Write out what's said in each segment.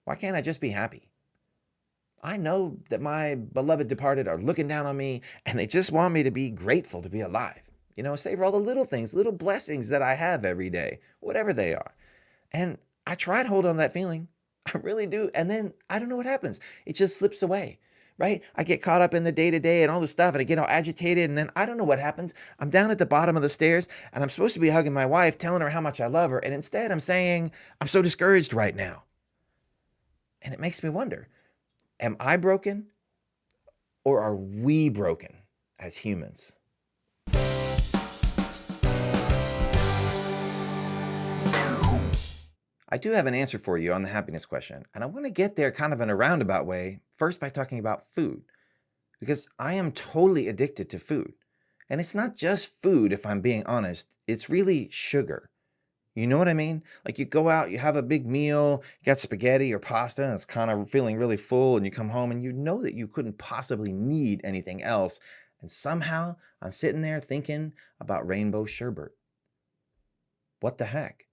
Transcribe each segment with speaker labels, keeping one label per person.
Speaker 1: Why can't I just be happy? I know that my beloved departed are looking down on me and they just want me to be grateful to be alive. Savor all the little things, little blessings that I have every day, whatever they are. And I try to hold on to that feeling. I really do. And then I don't know what happens. It just slips away, right? I get caught up in the day to day and all this stuff and I get all agitated. And then I don't know what happens. I'm down at the bottom of the stairs and I'm supposed to be hugging my wife, telling her how much I love her. And instead I'm saying, I'm so discouraged right now. And it makes me wonder, am I broken or are we broken as humans? I do have an answer for you on the happiness question, and I want to get there kind of in a roundabout way, first by talking about food, because I am totally addicted to food. And it's not just food, if I'm being honest, it's really sugar. You know what I mean? Like you go out, you have a big meal, you got spaghetti or pasta, and it's kind of feeling really full, and you come home and you know that you couldn't possibly need anything else. And somehow I'm sitting there thinking about rainbow sherbet. What the heck?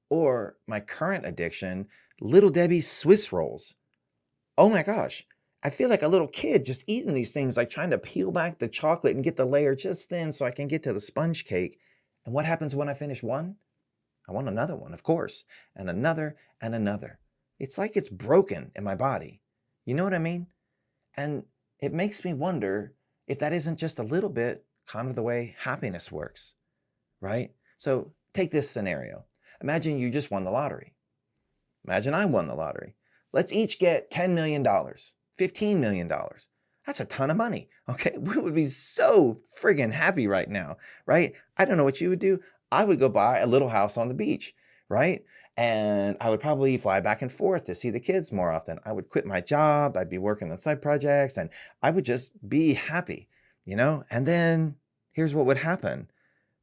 Speaker 1: Or my current addiction, Little Debbie's Swiss rolls. Oh my gosh, I feel like a little kid just eating these things, like trying to peel back the chocolate and get the layer just thin so I can get to the sponge cake. And what happens when I finish one? I want another one, of course, and another and another. It's like it's broken in my body. You know what I mean? And it makes me wonder if that isn't just a little bit kind of the way happiness works, right? So take this scenario. Imagine you just won the lottery. Imagine I won the lottery. Let's each get $10 million, $15 million. That's a ton of money, okay? We would be so friggin' happy right now, right? I don't know what you would do. I would go buy a little house on the beach, right? And I would probably fly back and forth to see the kids more often. I would quit my job. I'd be working on side projects and I would just be happy, And then here's what would happen.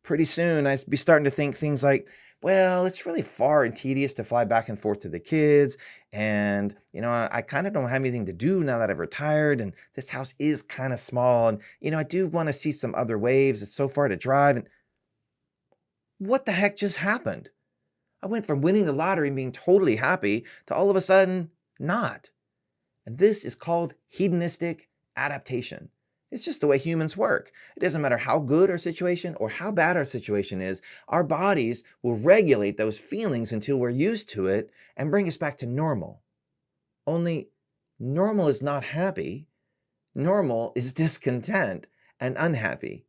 Speaker 1: Pretty soon I'd be starting to think things like, well, it's really far and tedious to fly back and forth to the kids. And, I kind of don't have anything to do now that I've retired. And this house is kind of small. And, I do want to see some other waves. It's so far to drive. And what the heck just happened? I went from winning the lottery and being totally happy to all of a sudden not. And this is called hedonistic adaptation. It's just the way humans work. It doesn't matter how good our situation or how bad our situation is, our bodies will regulate those feelings until we're used to it and bring us back to normal. Only normal is not happy. Normal is discontent and unhappy.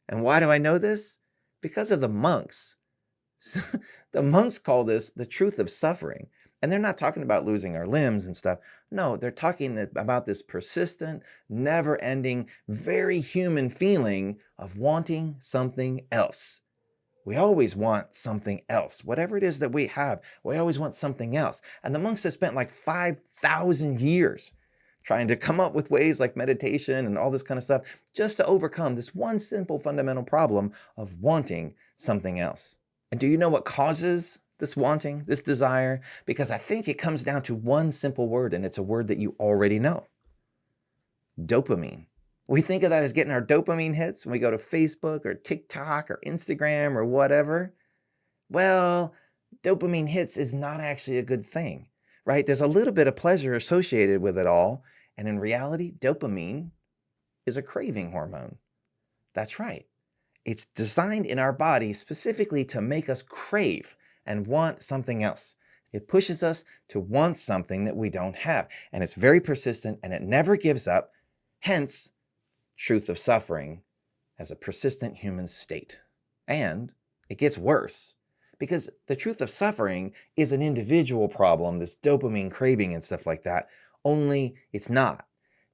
Speaker 1: And why do I know this? Because of the monks. The monks call this the truth of suffering. And they're not talking about losing our limbs and stuff. No, they're talking about this persistent, never-ending, very human feeling of wanting something else. We always want something else. Whatever it is that we have, we always want something else. And the monks have spent like 5,000 years trying to come up with ways like meditation and all this kind of stuff just to overcome this one simple fundamental problem of wanting something else. And do you know what causes this wanting, this desire? Because I think it comes down to one simple word, and it's a word that you already know. Dopamine. We think of that as getting our dopamine hits when we go to Facebook or TikTok or Instagram or whatever. Well, dopamine hits is not actually a good thing, right? There's a little bit of pleasure associated with it all. And in reality, dopamine is a craving hormone. That's right. It's designed in our body specifically to make us crave and want something else. It pushes us to want something that we don't have. And it's very persistent and it never gives up. Hence, truth of suffering as a persistent human state. And it gets worse because the truth of suffering is an individual problem, this dopamine craving and stuff like that, only it's not.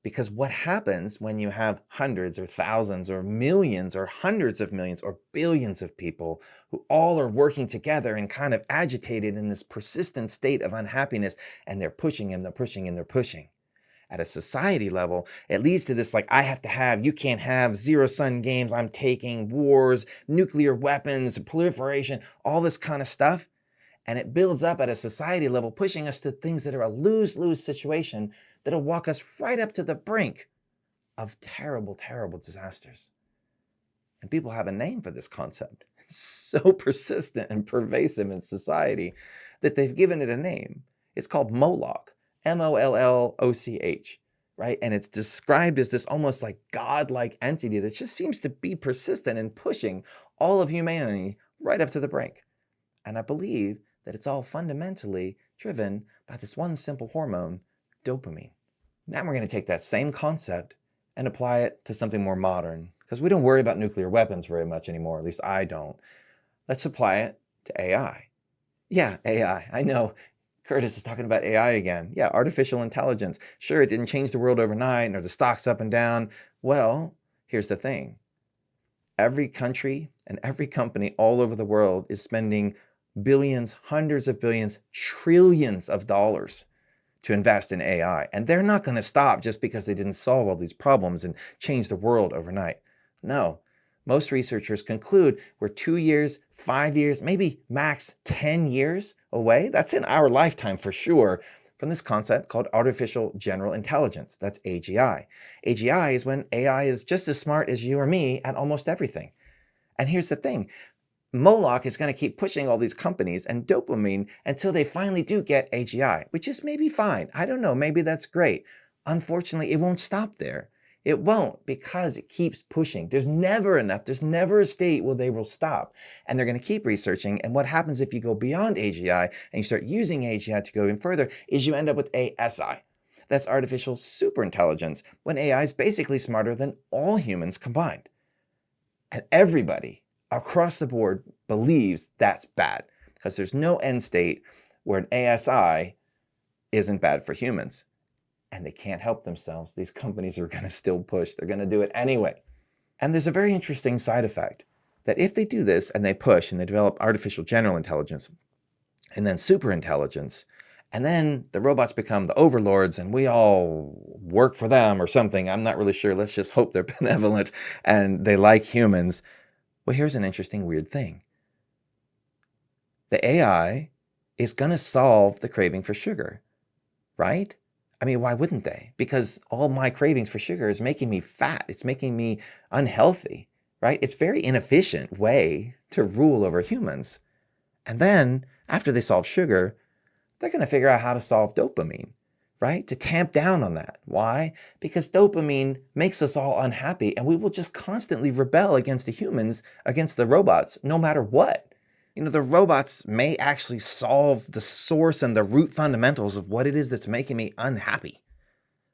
Speaker 1: Because what happens when you have hundreds or thousands or millions or hundreds of millions or billions of people who all are working together and kind of agitated in this persistent state of unhappiness, and they're pushing and they're pushing and they're pushing. At a society level, it leads to this like, I have to have, you can't have, zero-sum games, I'm taking, wars, nuclear weapons, proliferation, all this kind of stuff. And it builds up at a society level, pushing us to things that are a lose-lose situation that'll walk us right up to the brink of terrible, terrible disasters. And people have a name for this concept. It's so persistent and pervasive in society that they've given it a name. It's called Moloch, Molloch, right? And it's described as this almost like godlike entity that just seems to be persistent in pushing all of humanity right up to the brink. And I believe that it's all fundamentally driven by this one simple hormone, dopamine. Now we're going to take that same concept and apply it to something more modern, because we don't worry about nuclear weapons very much anymore, at least I don't. Let's apply it to AI. Yeah, AI. I know. Curtis is talking about AI again. Yeah, artificial intelligence. Sure, it didn't change the world overnight, nor the stocks up and down. Well, here's the thing. Every country and every company all over the world is spending billions, hundreds of billions, trillions of dollars to invest in AI. And they're not going to stop just because they didn't solve all these problems and change the world overnight. No, most researchers conclude we're 2 years, 5 years, maybe max 10 years away. That's in our lifetime for sure, from this concept called artificial general intelligence. That's AGI. AGI is when AI is just as smart as you or me at almost everything. And here's the thing. Moloch is going to keep pushing all these companies and dopamine until they finally do get AGI, which is maybe fine. I don't know. Maybe that's great. Unfortunately, it won't stop there. It won't, because it keeps pushing. There's never enough. There's never a state where they will stop. And they're going to keep researching. And what happens if you go beyond AGI and you start using AGI to go even further is you end up with ASI. That's artificial superintelligence, when AI is basically smarter than all humans combined. And everybody across the board believes that's bad, because there's no end state where an ASI isn't bad for humans. And they can't help themselves. These companies are going to still push. They're going to do it anyway. And there's a very interesting side effect, that if they do this and they push and they develop artificial general intelligence and then superintelligence, and then the robots become the overlords and we all work for them or something, I'm not really sure. Let's just hope they're benevolent and they like humans. Well, here's an interesting, weird thing. The AI is going to solve the craving for sugar, right? I mean, why wouldn't they? Because all my cravings for sugar is making me fat. It's making me unhealthy, right? It's a very inefficient way to rule over humans. And then after they solve sugar, they're going to figure out how to solve dopamine, right? To tamp down on that. Why? Because dopamine makes us all unhappy, and we will just constantly rebel against the humans, against the robots, no matter what. You know, the robots may actually solve the source and the root fundamentals of what it is that's making me unhappy.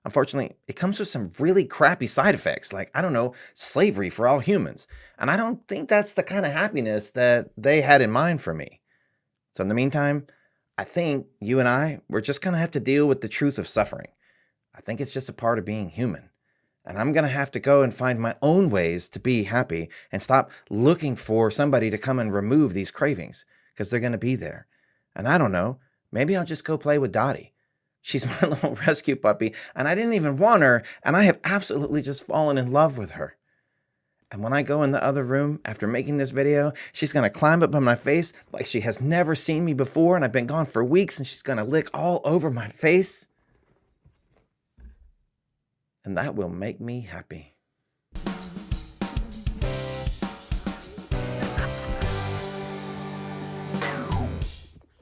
Speaker 1: Unfortunately, it comes with some really crappy side effects, like, I don't know, slavery for all humans. And I don't think that's the kind of happiness that they had in mind for me. So in the meantime, I think you and we're just going to have to deal with the truth of suffering. I think it's just a part of being human. And I'm going to have to go and find my own ways to be happy and stop looking for somebody to come and remove these cravings, because they're going to be there. And I don't know, maybe I'll just go play with Dottie. She's my little rescue puppy, and I didn't even want her, and I have absolutely just fallen in love with her. And when I go in the other room after making this video, she's going to climb up on my face like she has never seen me before, and I've been gone for weeks, and she's going to lick all over my face. And that will make me happy.